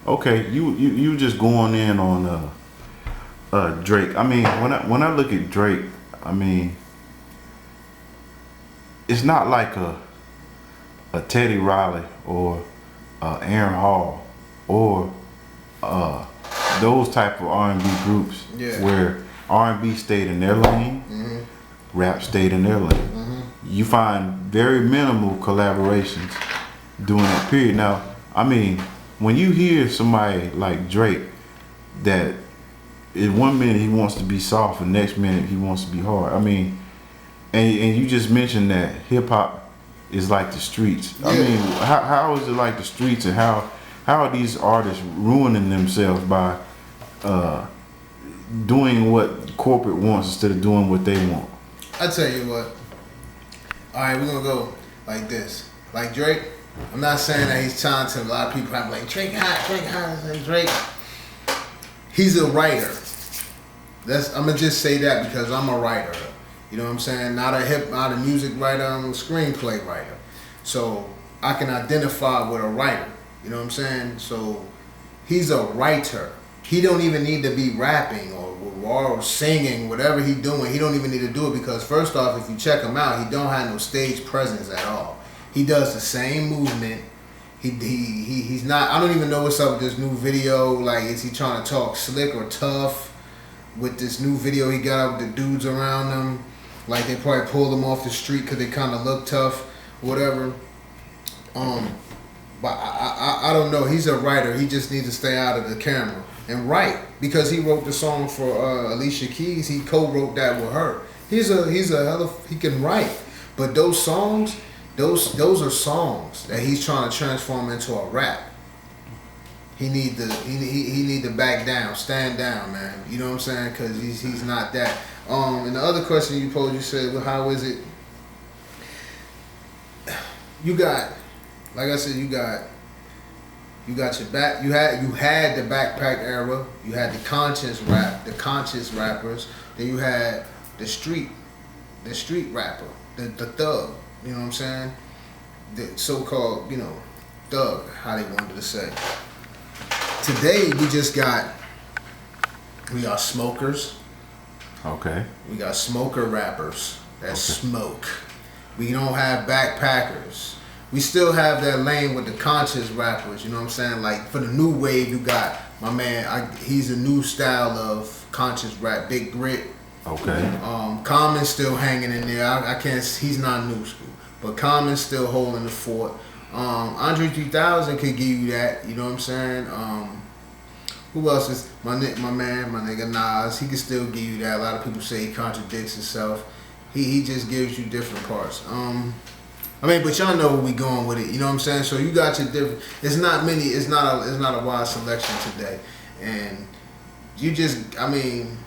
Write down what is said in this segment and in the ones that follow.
Okay, you just going in on Drake. I mean, when I look at Drake, I mean, it's not like a Teddy Riley or Aaron Hall or uh, those type of R&B groups where R&B stayed in their lane, rap stayed in their lane. You find very minimal collaborations during that period. Now, I mean, when you hear somebody like Drake that in 1 minute he wants to be soft and next minute he wants to be hard. I mean, and you just mentioned that hip hop is like the streets. I mean, how is it like the streets, and how are these artists ruining themselves by doing what corporate wants instead of doing what they want? I tell you what. All right, we're gonna go like this. Like Drake, I'm not saying that he's talented. A lot of people have like Drake hot, Drake. He's a writer. I'm gonna just say that because I'm a writer. You know what I'm saying? Not a music writer. I'm a screenplay writer. So I can identify with a writer. You know what I'm saying? So he's a writer. He don't even need to be rapping or singing, whatever he doing. He don't even need to do it because first off, if you check him out, he don't have no stage presence at all. He does the same movement. He's not. I don't even know what's up with this new video. Like, is he trying to talk slick or tough with this new video he got up with the dudes around him? Like, they probably pulled him off the street because they kind of look tough, whatever. But I don't know. He's a writer. He just needs to stay out of the camera and write because he wrote the song for Alicia Keys. He co-wrote that with her. He's a hell of, he can write. But those songs, those are songs that he's trying to transform into a rap. He need to back down, stand down, man. You know what I'm saying? Because he's not that. And the other question you posed, you said, well, how is it? You got, like I said, you got your back. You had the backpack era. You had the conscious rappers. Then you had the street rapper, the thug. You know what I'm saying? The so-called, thug, how they wanted to say. Today we got smokers. Okay. We got smoker rappers that smoke. We don't have backpackers. We still have that lane with the conscious rappers, you know what I'm saying? Like, for the new wave, you got my man, he's a new style of conscious rap, Big Grit. Okay. Common's still hanging in there. I can't, he's not new school, but Common's still holding the fort. Andre 3000 could give you that, you know what I'm saying? Who else is my nigga Nas? He can still give you that. A lot of people say he contradicts himself. He just gives you different parts. But y'all know where we going with it. You know what I'm saying? So you got your different. It's not a wide selection today, and you just. And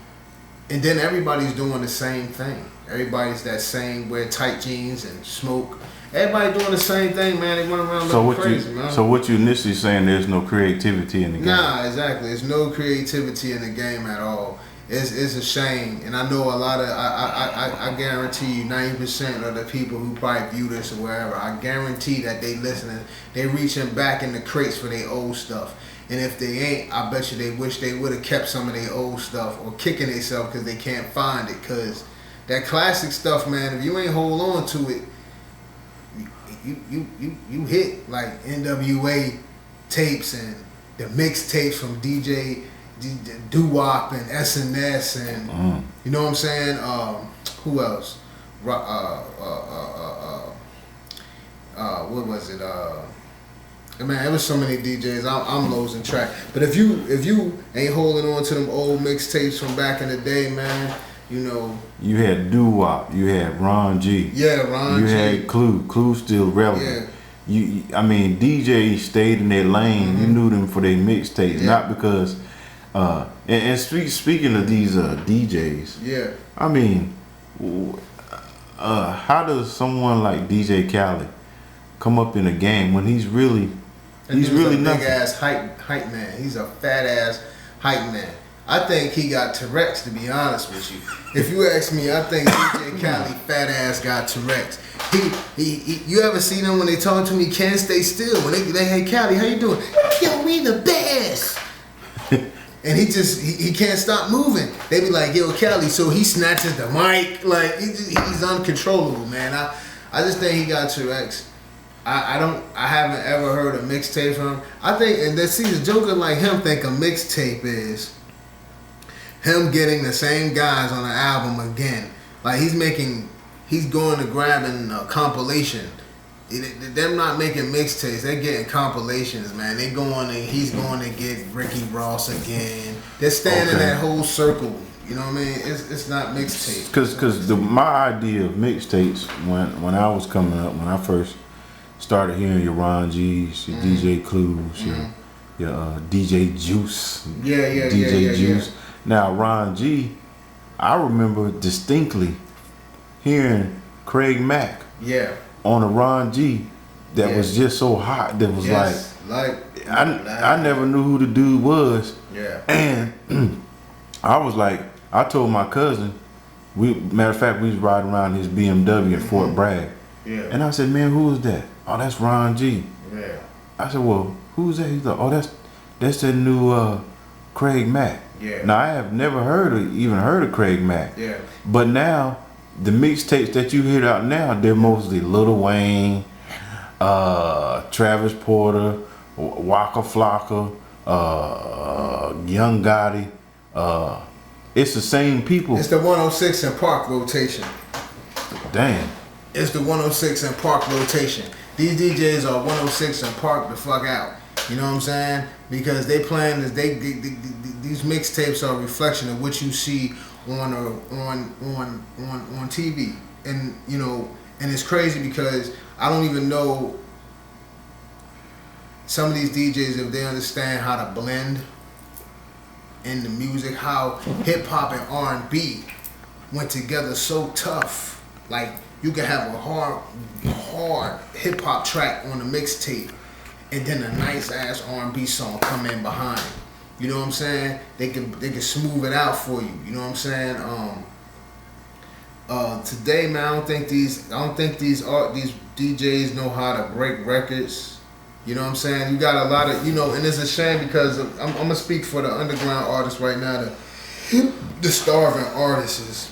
then everybody's doing the same thing. Everybody's that same wear tight jeans and smoke. Everybody doing the same thing, man. They run around looking crazy, man. So what you initially saying? There's no creativity in the game. Nah, exactly. There's no creativity in the game at all. It's a shame, and I know a lot of. I guarantee you, 90% of the people who probably view this or wherever, I guarantee that they listening. They reaching back in the crates for their old stuff, and if they ain't, I bet you they wish they would have kept some of their old stuff or kicking themselves because they can't find it. Cause that classic stuff, man. If you ain't hold on to it. You hit like NWA tapes and the mixtapes from DJ Doo-Wop and SNS and you know what I'm saying? Who else? What was it? Man, it was so many DJs. I'm losing track. But if you ain't holding on to them old mixtapes from back in the day, man. You had Doo-Wop, you had Ron G. Yeah, Ron G. You had Clue. Clue's still relevant. Yeah. DJs stayed in their lane. Mm-hmm. You knew them for their mixtapes, not because. And speaking of these DJs, how does someone like DJ Khaled come up in a game when he's really nothing? Big ass hype man. He's a fat ass hype man. I think he got Tourette's, to be honest with you. If you ask me, I think DJ Khaled fat ass got Tourette's. You ever seen him when they talk to him? He can't stay still. When they hey Khaled, how you doing? Yo, we the best. And he can't stop moving. They be like, yo, Kelly, so he snatches the mic. Like, he's uncontrollable, man. I just think he got Tourette's. I haven't ever heard a mixtape from him. I think, and the joker like him think a mixtape is him getting the same guys on the album again. Like, he's going to grabbing a compilation. They're not making mixtapes. They're getting compilations, man. He's going to get Ricky Ross again. They're staying in that whole circle. You know what I mean? It's not mixtapes. Because my idea of mixtapes when I was coming up, when I first started hearing your Ron G's, your DJ Clues, your DJ Juice, DJ Juice. Yeah. Now Ron G, I remember distinctly hearing Craig Mack. Yeah. On a Ron G that was just so hot that was like I never knew who the dude was. Yeah. And I was like, I told my cousin, matter of fact, we was riding around his BMW in Fort Bragg. Yeah. And I said, man, who is that? Oh, that's Ron G. Yeah. I said, well, who's that? He's like, oh, that's that new Craig Mack. Yeah. Now I have never even heard of Craig Mack. Yeah. But now the mixtapes that you hear out now, they're mostly Lil Wayne, Travis Porter, Waka Flocka, Young Gotti. It's the same people. It's the 106 and Park rotation. Damn. It's the 106 and Park rotation. These DJs are 106 and Park the fuck out. You know what I'm saying? Because they playing these mixtapes are a reflection of what you see on TV, and you know, and it's crazy because I don't even know some of these DJs if they understand how to blend in the music, how hip hop and R&B went together so tough. Like you can have a hard hip hop track on a mixtape, and then a nice ass R&B song come in behind. You know what I'm saying? They can smooth it out for you. You know what I'm saying? Today, man, I don't think these DJs know how to break records. You know what I'm saying? You got a lot of, you know, and it's a shame because I'm gonna speak for the underground artists right now. The starving artists,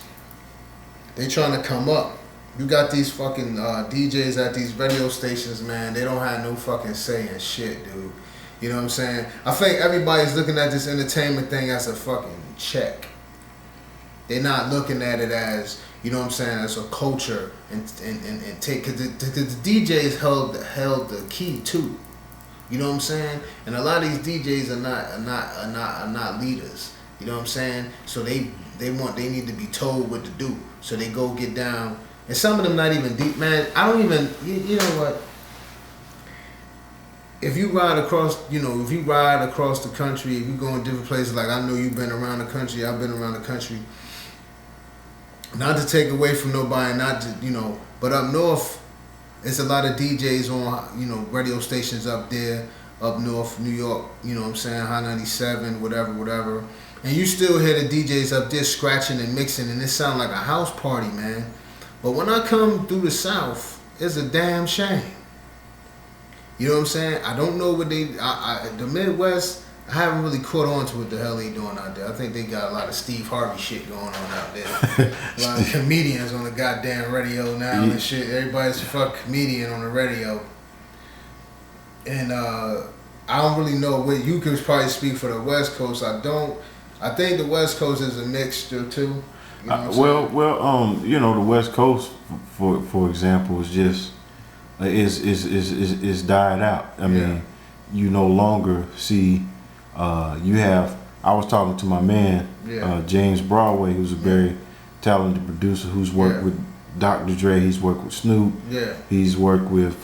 they trying to come up. You got these fucking DJs at these radio stations, man. They don't have no fucking say in shit, dude. You know what I'm saying? I think everybody's looking at this entertainment thing as a fucking check. They're not looking at it as, you know what I'm saying, as a culture and take, cause the DJs held the key too. You know what I'm saying? And a lot of these DJs are not leaders. You know what I'm saying? So they need to be told what to do. So they go get down. And some of them not even deep, man. I don't even, you know what? If you ride across the country, if you go in different places, like I know you've been around the country, I've been around the country. Not to take away from nobody, not to, you know, but up north, it's a lot of DJs on, you know, radio stations up there, up north, New York, you know what I'm saying, High 97, whatever. And you still hear the DJs up there scratching and mixing, and it sound like a house party, man. But when I come through the South, it's a damn shame. You know what I'm saying? I don't know what the Midwest, I haven't really caught on to what the hell they doing out there. I think they got a lot of Steve Harvey shit going on out there. A lot of comedians on the goddamn radio now and shit. Everybody's a fuck comedian on the radio. And I don't really know what you can probably speak for the West Coast. I think the West Coast is a mixture too. You know you know, the West Coast, for example, is just is died out. I mean, you no longer see. I was talking to my man James Broadway, who's a very talented producer who's worked with Dr. Dre. He's worked with Snoop. Yeah. He's worked with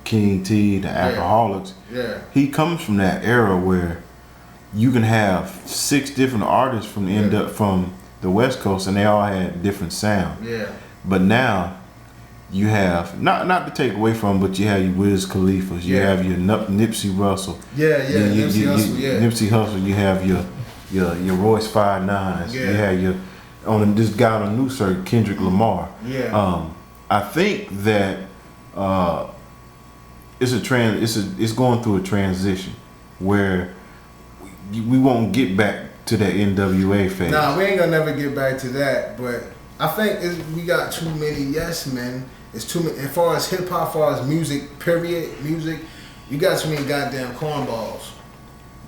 King T, the Alcoholics. Yeah. He comes from that era where you can have 6 different artists from the West Coast, and they all had different sound. Yeah. But now you have not to take away from, but you have your Wiz Khalifas, you have your Nipsey Russell. Nipsey Hussle. You have your Royce 5'9". You have this guy on a new circuit, Kendrick Lamar. Yeah. I think that it's going through a transition where we won't get back to that NWA phase. Nah, we ain't gonna never get back to that. But I think we got too many yes men. It's too many. As far as hip hop, as far as music, period, music, you got too many goddamn cornballs.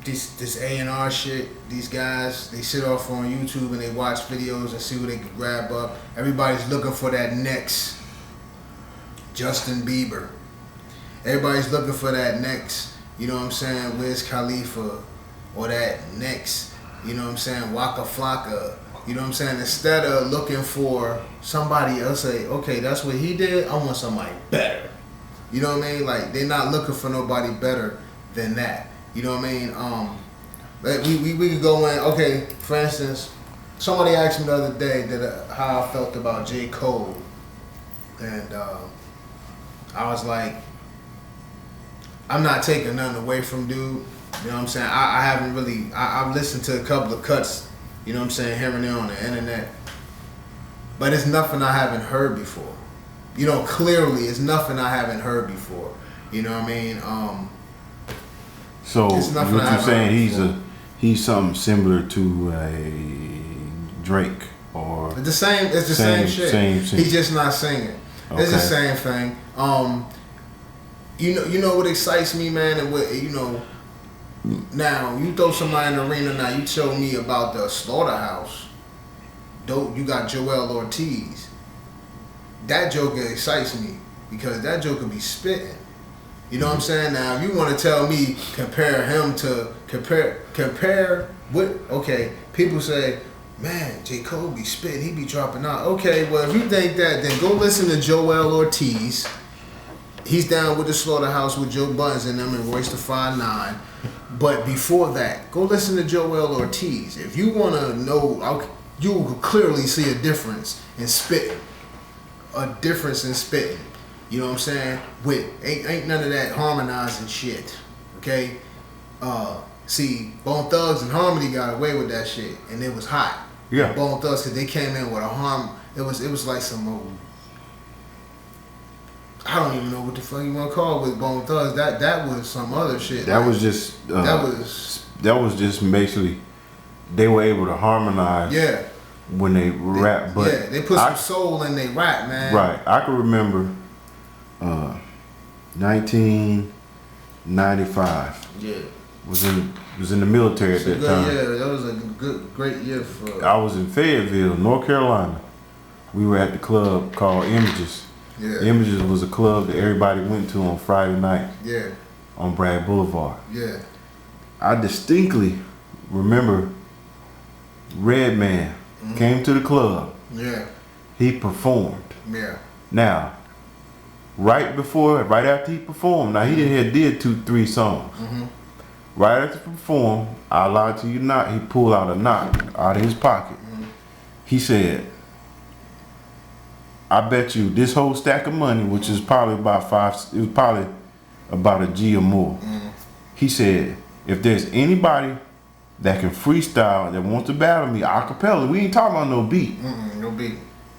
This A&R shit. These guys, they sit off on YouTube and they watch videos and see what they can grab up. Everybody's looking for that next Justin Bieber. Everybody's looking for that next, you know what I'm saying, Wiz Khalifa, or that next, you know what I'm saying, Waka Flocka. You know what I'm saying? Instead of looking for somebody else, say, okay, that's what he did, I want somebody better. You know what I mean? Like, they're not looking for nobody better than that. You know what I mean? We could go in, okay, for instance, somebody asked me the other day that how I felt about J. Cole. And I was like, I'm not taking nothing away from dude. You know what I'm saying? I haven't really, I've listened to a couple of cuts, you know what I'm saying, here and there on the internet. But it's nothing I haven't heard before. You know, clearly it's nothing I haven't heard before. You know what I mean? So what you're saying, he's something similar to a Drake or it's the same shit. Same. He's just not singing. Okay. It's the same thing. You know what excites me, man, and what now you throw somebody in the arena. Now you told me about the Slaughterhouse. Dope. You got Joel Ortiz. That joker excites me because that joker be spitting. You know what I'm saying? Now, if you want to tell me compare what? Okay, people say, man, J. Cole be spitting, he be dropping out. Okay, well, if you think that, then go listen to Joel Ortiz. He's down with the Slaughterhouse with Joe Buttons and them and Royce the 5'9". But before that, go listen to Joel Ortiz. If you want to know, you will clearly see a difference in spitting. You know what I'm saying? With ain't none of that harmonizing shit. Okay? See, Bone Thugs and Harmony got away with that shit, and it was hot. Yeah. Bone Thugs, cause they came in with a it was like some old, I don't even know what the fuck you want to call it with Bone Thugs. That was some other shit. That was just that was just basically they were able to harmonize. Yeah. When they rap, but yeah, they put some soul in they rap, man. Right. I can remember 1995. Yeah. Was in the military at that time. Yeah, that was a great year for. I was in Fayetteville, North Carolina. We were at the club called Images. Yeah. Images was a club that everybody went to on Friday night. Yeah. On Bragg Boulevard. Yeah. I distinctly remember Redman came to the club. Yeah. He performed. Yeah. Now, right after he performed, now he did 2-3 songs. Mm-hmm. Right after he performed, I lied to you not, he pulled out a knot out of his pocket. Mm-hmm. He said, I bet you this whole stack of money, which is probably about a G or more. Mm-hmm. He said, if there's anybody that can freestyle, that wants to battle me a cappella, we ain't talking about no beat. No beat.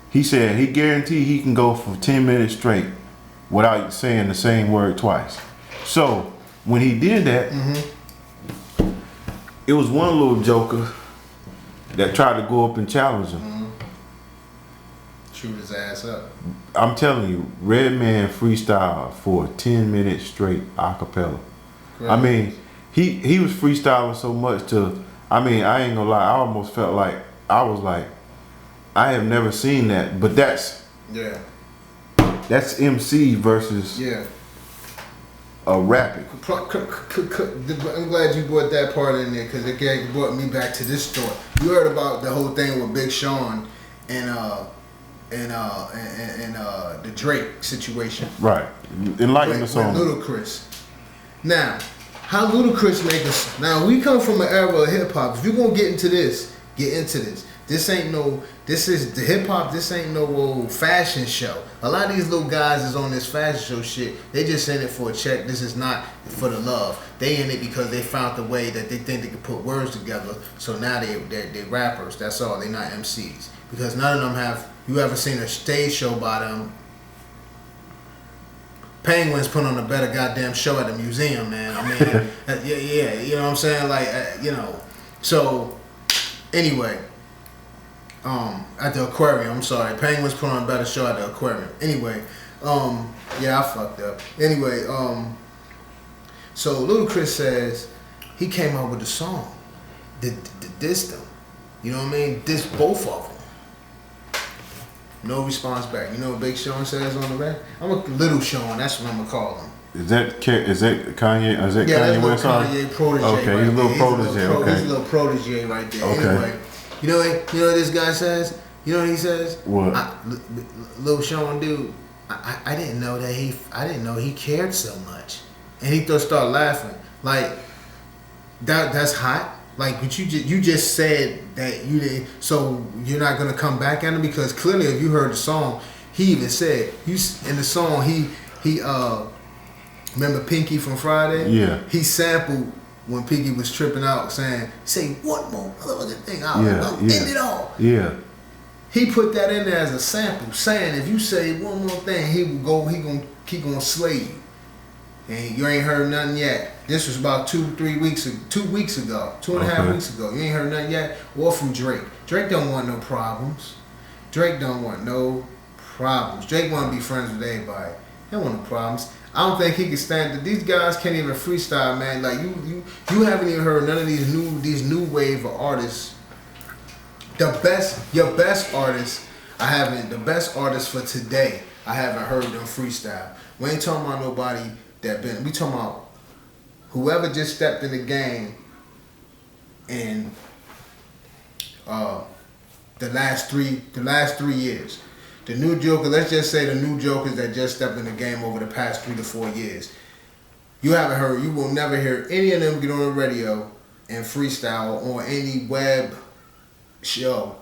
He said he guaranteed he can go for 10 minutes straight without saying the same word twice. So when he did that, it was one little joker that tried to go up and challenge him. Shoot his ass up. I'm telling you, Redman freestyle for 10 minutes straight a cappella. Great. I mean, he was freestyling so much I ain't gonna lie, I almost felt like, I was like, I have never seen that, but that's MC versus a rapping. I'm glad you brought that part in there because it brought me back to this story. You heard about the whole thing with Big Sean and the Drake situation, right? Enlighten us on Ludacris. Now, how Ludacris make us? Now we come from an era of hip hop. If you're gonna get into this, get into this. This is the hip hop. This ain't no old fashion show. A lot of these little guys is on this fashion show shit. They just in it for a check. This is not for the love. They in it because they found the way that they think they can put words together. So now they're rappers. That's all. They're not MCs because none of them have. You ever seen a stage show by them? Penguins put on a better goddamn show at the museum, man. I mean, yeah, you know what I'm saying? Like, you know. So, anyway, at the aquarium, I'm sorry. Penguins put on a better show at the aquarium. Anyway, yeah, I fucked up. Anyway, so Ludacris says he came up with a song. Diss them. You know what I mean? Diss both of them. No response back. You know what Big Sean says on the rap? I'm a Little Sean. That's what I'm gonna call him. Is that Kanye? Is that Kanye West? Kanye protege. Okay, right he's a little there. protege. Okay, he's a little protege right there. Okay. Anyway, you know what this guy says? You know what he says? What? Lil Sean, dude. I didn't know that I didn't know he cared so much, and he just started laughing like that's hot. Like, but you just said that you didn't, so you're not gonna come back at him, because clearly, if you heard the song, he even said in the song he remember Pinky from Friday? Yeah. He sampled when Pinky was tripping out, saying, "Say one more motherfucking thing, I'll end it all." Yeah. He put that in there as a sample, saying if you say one more thing, he gonna keep on slay you. And you ain't heard nothing yet. This was about 2 weeks ago, 2.5 weeks ago. You ain't heard nothing yet. Or from Drake. Drake don't want no problems. Drake don't want no problems. Drake want to be friends with everybody. He don't want no problems. I don't think he can stand it. These guys can't even freestyle, man. Like you haven't even heard none of these new wave of artists. Your best artists, the best artists for today, I haven't heard them freestyle. We ain't talking about nobody we talking about whoever just stepped in the game in the last three years. The new Joker, let's just say the new Jokers that just stepped in the game over the past 3 to 4 years. You will never hear any of them get on the radio and freestyle or any web show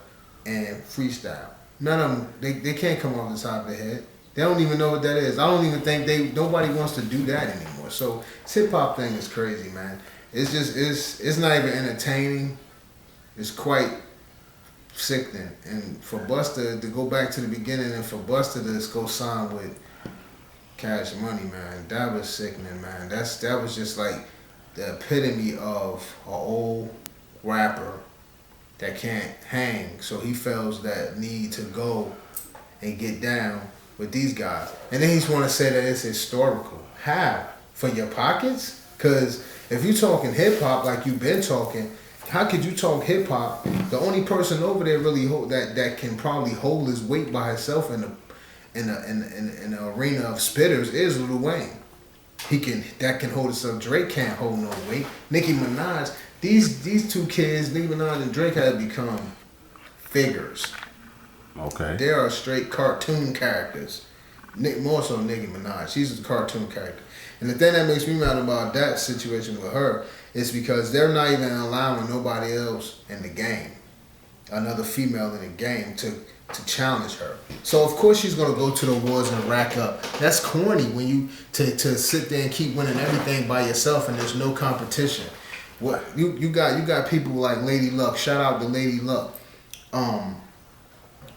and freestyle. None of them, they can't come off the top of their head. They don't even know what that is. I don't even think nobody wants to do that anymore. So this hip hop thing is crazy, man. It's not even entertaining. It's quite sickening. And for Busta to go back to the beginning and for Busta to go sign with Cash Money, man, that was sickening, man. That was just like the epitome of an old rapper that can't hang. So he feels that need to go and get down with these guys. And then he's want to say that it's historical. How? For your pockets? Because if you're talking hip-hop like you've been talking, how could you talk hip-hop? The only person over there really that can probably hold his weight by himself in the arena of spitters is Lil Wayne. That can hold himself. Drake can't hold no weight. Nicki Minaj, these two kids, Nicki Minaj and Drake, have become figures. Okay. They are straight cartoon characters. More so Nicki Minaj. She's a cartoon character. And the thing that makes me mad about that situation with her is because they're not even allowing nobody else in the game, another female in the game, to challenge her. So of course she's gonna go to the wars and rack up. That's corny when you to sit there and keep winning everything by yourself and there's no competition. What you got people like Lady Luck. Shout out to Lady Luck.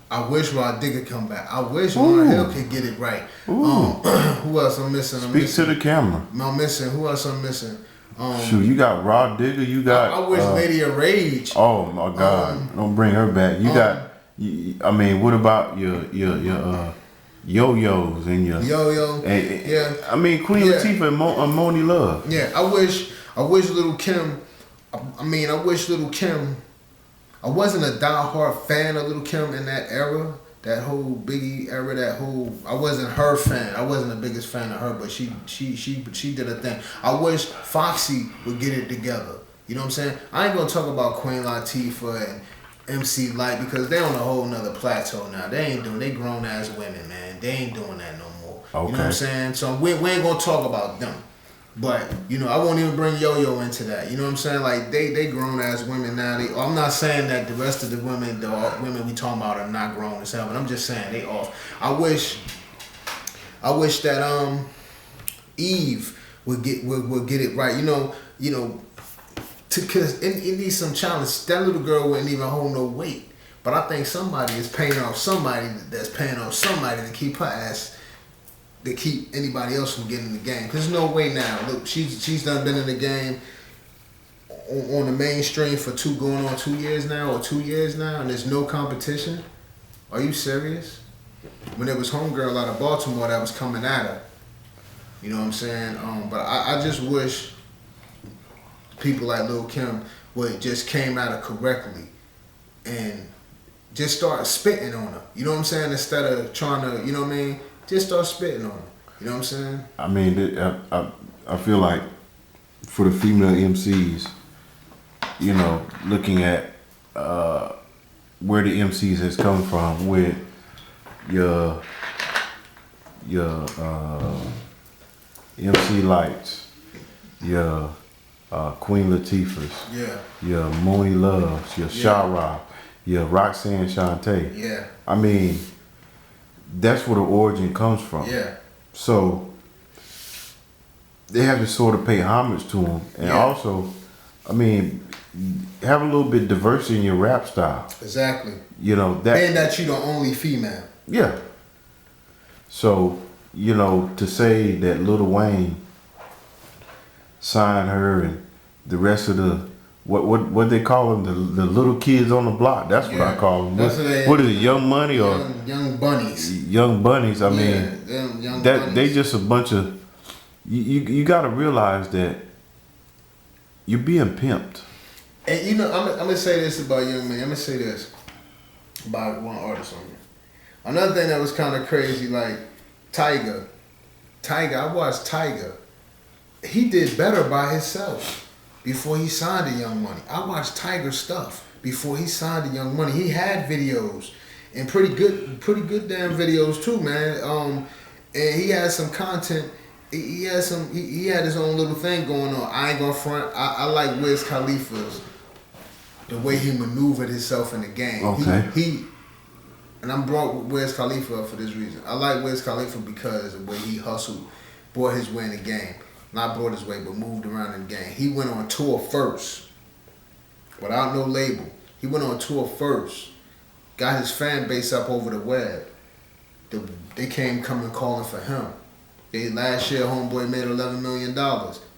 I wish Rod Digger come back. I wish Lauryn Hill could get it right. Who else I'm missing? Speak to the camera. I'm missing. Who else I'm missing? Shoot, you got Rod Digger. You got. I wish Lady of Rage. Oh my God! Don't bring her back. You got. I mean, what about your yo-yos and your yo-yo? Yeah. I mean, Queen Latifah and Moni Love. Yeah, I wish Little Kim. I wish Little Kim. I wasn't a die-hard fan of Little Kim in that era, that whole Biggie era, I wasn't her fan. I wasn't the biggest fan of her, but she did a thing. I wish Foxy would get it together. You know what I'm saying? I ain't gonna talk about Queen Latifah and MC Light because they on a whole nother plateau now. They grown ass women, man. They ain't doing that no more. Okay. You know what I'm saying? So we ain't gonna talk about them. But, I won't even bring Yo-Yo into that. You know what I'm saying? Like, they grown-ass women now. I'm not saying that the rest of the women we talking about are not grown as hell, but I'm just saying they off. I wish that Eve would get it right. Because it needs some challenge. That little girl wouldn't even hold no weight. But I think somebody is paying off somebody that's paying off somebody to keep her ass to keep anybody else from getting in the game. Cause there's no way now. Look, she's done been in the game on the mainstream for 2 years now, and there's no competition. Are you serious? When there was homegirl out of Baltimore that was coming at her. You know what I'm saying? But I just wish people like Lil' Kim would just came at her correctly and just start spitting on her. You know what I'm saying? Instead of trying to, you know what I mean? Just start spitting on her. You know what I'm saying? I mean, I feel like for the female MCs, you know, looking at where the MCs has come from with your MC Lights, your Queen Latifahs, your Moni Loves, your Sha-Ra, your Roxanne Shante. Yeah. I mean, that's where the origin comes from. Yeah. So they have to sort of pay homage to them, and also, I mean, have a little bit of diversity in your rap style. Exactly. You know that. And that you're the only female. Yeah. So, you know, to say that Lil Wayne signed her and the rest of the what they call them, the little kids on the block. That's what I call them. What is it, Young Money or Young Bunnies? Young Bunnies. I mean, young that bunnies. They just a bunch of. You got to realize that you're being pimped. And you know, I'm gonna say this about Young Money. I'm gonna say this about one artist on here. Another thing that was kind of crazy, like Tyga. I watched Tyga. He did better by himself before he signed to Young Money. I watched Tyga's stuff before he signed to Young Money. He had videos and pretty good damn videos too, man. And he had some content. He had his own little thing going on. I ain't gonna front. I like Wiz Khalifa's the way he maneuvered himself in the game. Okay. He and I'm brought Wiz Khalifa up for this reason. I like Wiz Khalifa because of the way he hustled, brought his way in the game. Not brought his way, but moved around in the game. He went on tour first, without no label. He went on tour first, got his fan base up over the web. They came coming calling for him. Last year, Homeboy made $11 million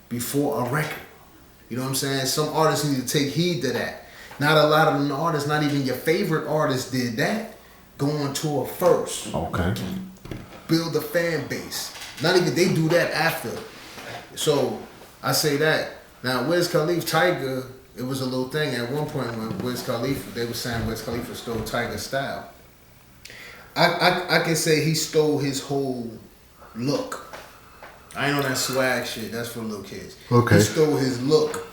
before a record. You know what I'm saying? Some artists need to take heed to that. Not a lot of them artists, not even your favorite artists did that. Go on tour first. Okay. Build a fan base. Not even, they do that after. So, I say that. Now, Wiz Khalifa, Tyga, it was a little thing at one point when Wiz Khalifa, they were saying Wiz Khalifa stole Tyga's style. I can say he stole his whole look. I ain't on that swag shit. That's for little kids. Okay. He stole his look.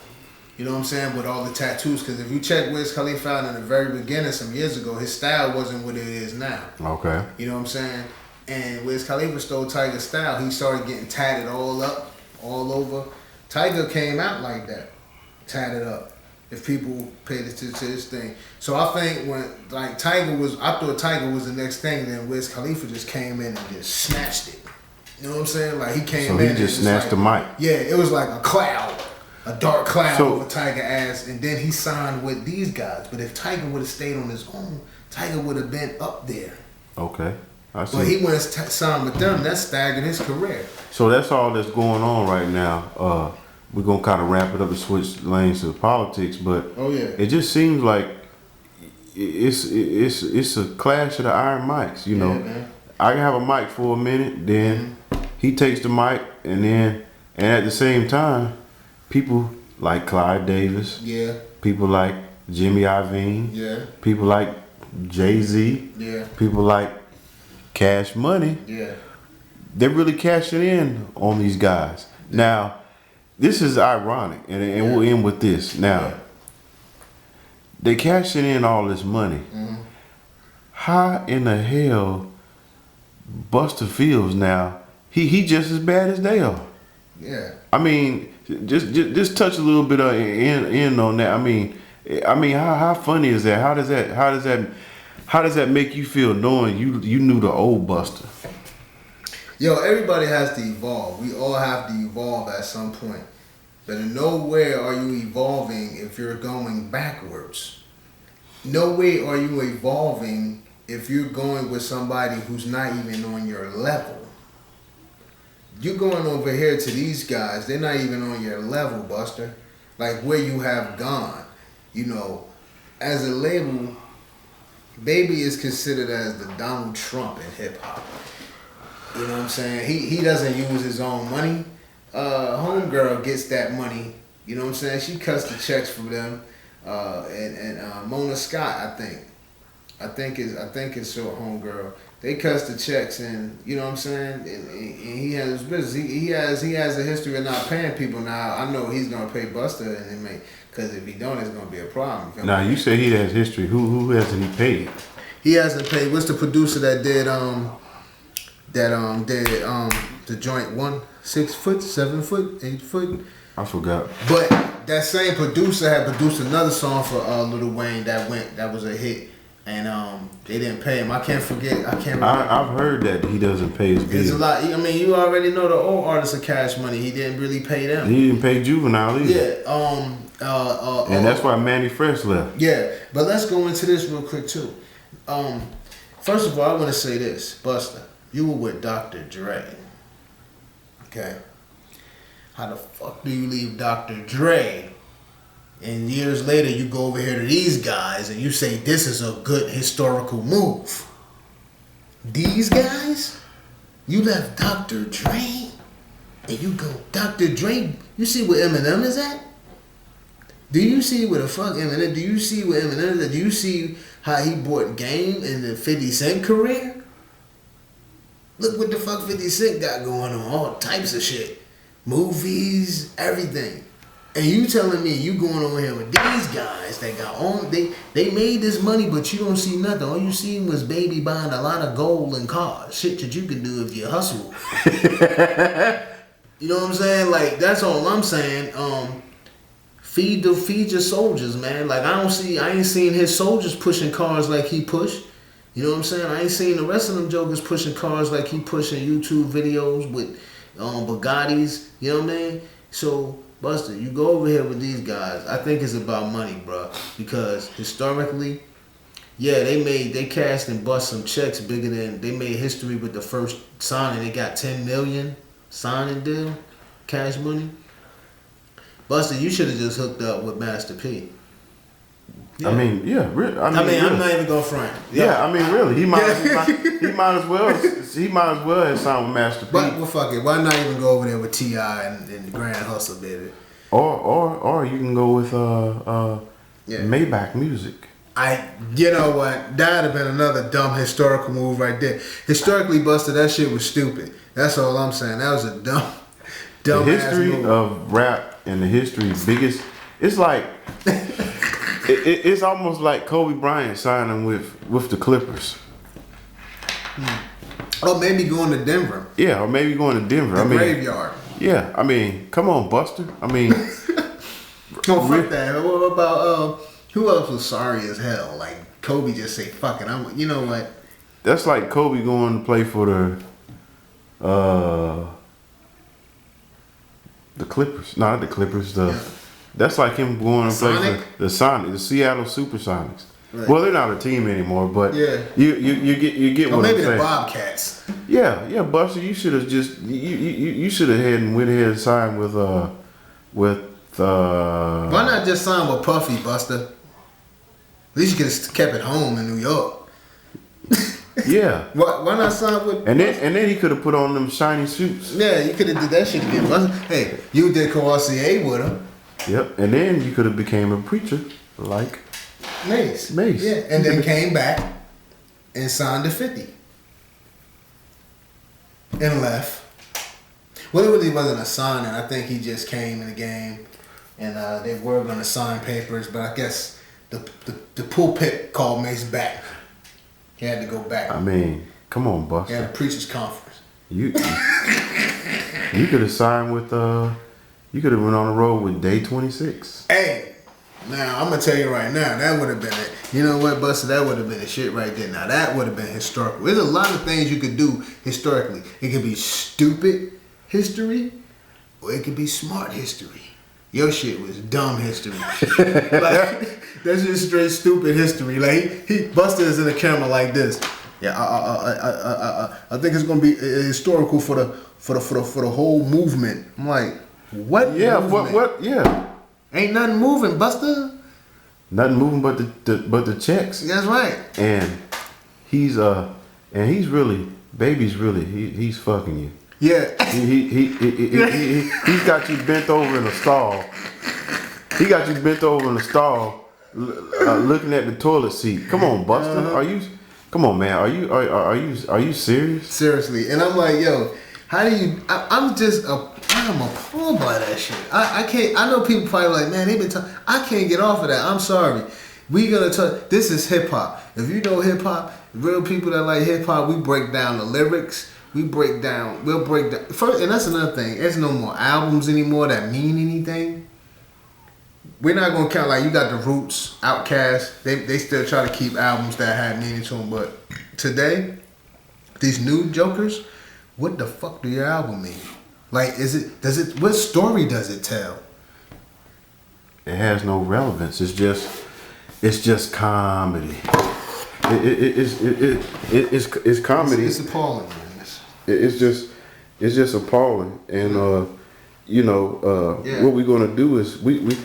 You know what I'm saying? With all the tattoos. Because if you check Wiz Khalifa out in the very beginning some years ago, his style wasn't what it is now. Okay. You know what I'm saying? And Wiz Khalifa stole Tyga's style. He started getting tatted all up, all over. Tyga came out like that. Tatted up. If people paid attention to this thing. So I think when, like, I thought Tyga was the next thing, then Wiz Khalifa just came in and just snatched it. You know what I'm saying? Like, he came in. So he just snatched the mic. Yeah, it was like a cloud. A dark cloud over Tyga ass, and then he signed with these guys. But if Tyga would have stayed on his own, Tyga would have been up there. Okay. I see. But he went and signed with them. That staggered his career. So that's all that's going on right now. We're gonna kind of wrap it up and switch lanes to politics, but it just seems like it's a clash of the iron mics. You know, I can have a mic for a minute, then he takes the mic, and at the same time, people like Clyde Davis, people like Jimmy Iovine, people like Jay-Z, people like Cash Money, they're really cashing in on these guys. Now, this is ironic, and we'll end with this. Now, they cashing in all this money. How in the hell Busta feels now? He just as bad as they are. Yeah. I mean, just touch a little bit of in on that. I mean, how funny is that? How does that make you feel knowing you knew the old Busta? Yo, everybody has to evolve. We all have to evolve at some point. But in nowhere are you evolving if you're going backwards. No way are you evolving if you're going with somebody who's not even on your level. you going over here to these guys, they're not even on your level, Buster. Like where you have gone. You know, as a label, Baby is considered as the Donald Trump in hip hop. You know what I'm saying? He doesn't use his own money. Homegirl gets that money. You know what I'm saying? She cuts the checks for them. And Mona Scott, I think it's your homegirl. They cuts the checks, and you know what I'm saying. And he has his business. He has a history of not paying people. Now I know he's gonna pay Busta, and because if he don't, it's gonna be a problem. Now you say he has history. Who hasn't he paid? He hasn't paid. What's the producer that did the joint 1 6 foot, 7 foot, 8 foot? I forgot. But that same producer had produced another song for Lil Wayne that was a hit, and they didn't pay him. I can't remember. I've heard that he doesn't pay his bills. It's a lot. I mean, you already know the old artists are Cash Money. He didn't really pay them. He didn't pay Juvenile either. Yeah. And that's why Manny Fresh left. Yeah, but let's go into this real quick too. First of all, I want to say this, Busta. You were with Dr. Dre. Okay. How the fuck do you leave Dr. Dre? And years later, you go over here to these guys and you say this is a good historical move. These guys? You left Dr. Dre and you go, Dr. Dre, you see where Eminem is at? Do you see where the fuck Eminem, do you see where Eminem is at? Do you see how he brought Game in the 50 Cent career? Look what the fuck 50 Cent got going on, all types of shit. Movies, everything. And you telling me you going over here with these guys that got on, they made this money, but you don't see nothing. All you seen was Baby buying a lot of gold and cars. Shit that you can do if you hustle. You know what I'm saying? Like, that's all I'm saying. Feed your soldiers, man. Like, I ain't seen his soldiers pushing cars like he pushed. You know what I'm saying? I ain't seen the rest of them jokers pushing cars like he pushing YouTube videos with Bugattis. You know what I mean? So, Busta, you go over here with these guys. I think it's about money, bro. Because historically, yeah, they cashed and bust some checks bigger than, they made history with the first signing. They got 10 million signing deal, Cash Money. Busta, you should have just hooked up with Master P. Yeah. I mean, yeah, really. I'm not even gonna front. Yeah, I mean, really, he might as well have signed with Master P. But well, fuck it. Why not even go over there with T.I. and Grand Hustle, baby? Or you can go with Maybach Music. You know what? That'd have been another dumb historical move right there. Historically, Busta, that shit was stupid. That's all I'm saying. That was a dumb. The history of rap and the history biggest. It's like. It's almost like Kobe Bryant signing with the Clippers. Or maybe going to Denver. Yeah, or maybe going to Denver. The graveyard. Yeah, I mean, come on, Buster. I mean, no, fuck that. What about who else was sorry as hell? Like Kobe just say, "Fuck it." You know what? That's like Kobe going to play for the Clippers. Not the Clippers. That's like him going to play for the Seattle Supersonics. Right. Well, they're not a team anymore, but yeah, you get what I'm saying. Maybe the Bobcats. Yeah, Buster, you should have just you should have went ahead and signed with Why not just sign with Puffy, Buster? At least you could have kept it home in New York. Yeah. Why not sign with? And then he could have put on them shiny suits. Yeah, you could have did that shit again, Buster. Hey, you did Courvoisier with him. Yep, and then you could have became a preacher like Mace. Yeah, and then came back and signed to 50 and left. Well, it really wasn't a signing. I think he just came in the game, and they were going to sign papers, but I guess the pulpit called Mace back. He had to go back. I mean, come on, Buster. He had a preacher's conference. You could have signed with You could have went on the road with Day 26. Hey, now I'm gonna tell you right now, that would have been it. You know what, Buster? That would have been the shit right there. Now that would have been historical. There's a lot of things you could do historically. It could be stupid history, or it could be smart history. Your shit was dumb history. Like, that's just straight stupid history. Like Buster is in the camera like this. Yeah, I think it's gonna be historical for the whole movement. I'm like, what? Yeah, movement? what? Yeah. Ain't nothing moving, Buster. Nothing moving but the checks. That's right. And he's really, baby's really, he's fucking you. Yeah. He's got you bent over in a stall. He got you bent over in a stall, looking at the toilet seat. Come on, Buster. Are you? Come on, man. Are you serious? Seriously. And I'm like, yo, how do you? I'm appalled by that shit. I can't. I know people probably like, man, they've been talking. I can't get off of that. I'm sorry. We gonna talk. This is hip hop. If you know hip hop, real people that like hip hop, we break down the lyrics. We'll break down first, and that's another thing. There's no more albums anymore that mean anything. We're not gonna count like you got the Roots, Outkast. They still try to keep albums that have meaning to them. But today, these new jokers, what the fuck do your album mean? Like, what story does it tell? It has no relevance. It's just comedy. It's comedy. It's appalling, man. It's just appalling. And what we're gonna do is we're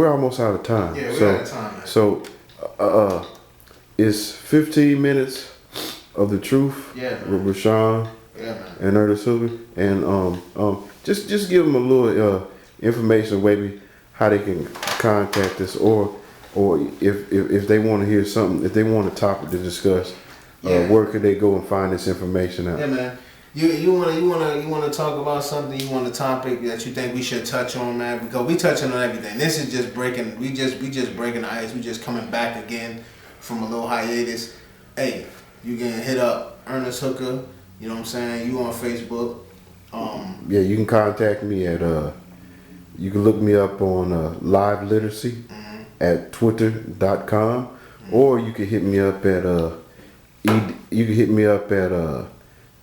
almost out of time. Yeah, we're out of time, man. So it's 15 minutes of the truth. Yeah, with Rashawn. Yeah, man. And Ernest Hoover. And just give them a little information, maybe how they can contact us, or if they want to hear something, if they want a topic to discuss, where could they go and find this information out? Yeah, man. You wanna talk about something? You want a topic that you think we should touch on, man? Because we touching on everything. This is just breaking. We just breaking the ice. We just coming back again from a little hiatus. Hey, you can hit up Ernest Hooker. You know what I'm saying? You on Facebook. Yeah, you can contact me at you can look me up on Live Literacy at twitter.com, or you can hit me up at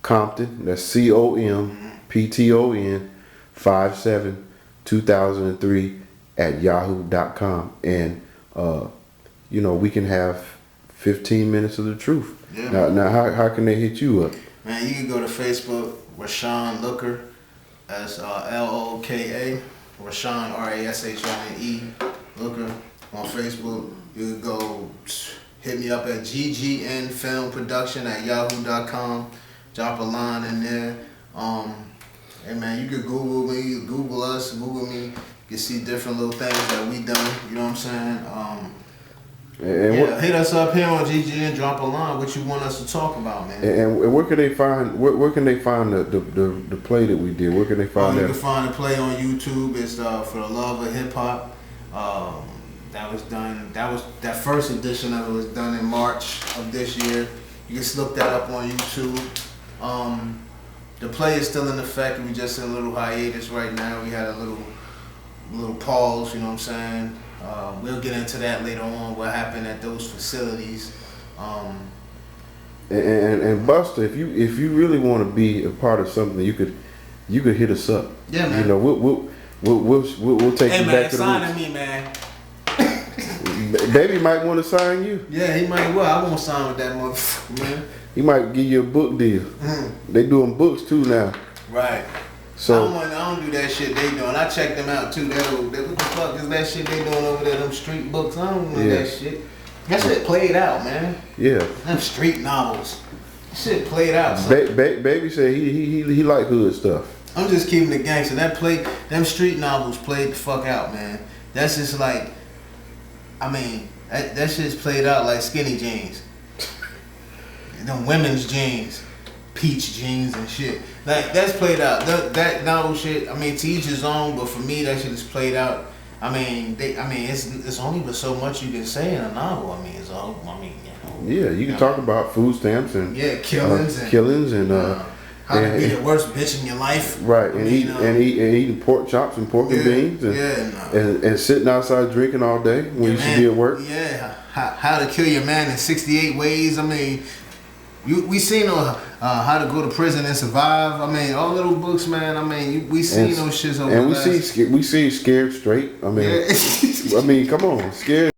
Compton, that's COMPTON 572003 at yahoo.com, and we can have 15 minutes of the truth. Yeah. Now how can they hit you up? Man, you can go to Facebook, Rashawn Looker, that's LOKA, Rashawn RASHONE Looker on Facebook. You can go hit me up at GGN Film Production at yahoo.com. Drop a line in there. Hey man, you could Google me, Google us, Google me. You can see different little things that we done. You know what I'm saying? Hit us up here on GGN. Drop a line. What you want us to talk about, man? And where can they find? Where can they find the play that we did? Where can they find that? You can find the play on YouTube. It's For the Love of Hip Hop. That was done. That first edition of it was done in March of this year. You can look that up on YouTube. The play is still in effect. We just in a little hiatus right now. We had a little pause. You know what I'm saying? We'll get into that later on. What happened at those facilities? And Buster, if you really want to be a part of something, you could hit us up. Yeah, man. We'll take you back to the roots. Hey man, sign me, man. Baby might want to sign you. Yeah, he might. Well, I won't sign with that motherfucker, man. He might give you a book deal. They doing books too now. Right. So I don't do that shit they doing. I check them out too. What the fuck is that shit they doing over there? Them street books. I don't know that shit. That shit played out, man. Yeah. Them street novels. That shit played out. Baby said he like hood stuff. I'm just keeping it gangster. Them street novels played the fuck out, man. That's just like, that shit's played out like skinny jeans. Them women's jeans, peach jeans and shit. Like that's played out. That novel shit. To each his own. But for me, that shit is played out. It's only but so much you can say in a novel. Yeah, you can talk about food stamps and killings and how to be the worst bitch in your life. Right, and eating pork chops and pork and beans and sitting outside drinking all day when you should be at work. Yeah, how to kill your man in 68 ways. We seen how to go to prison and survive. All little books, man. We seen those shits over. And we see Scared Straight. Come on, Scared.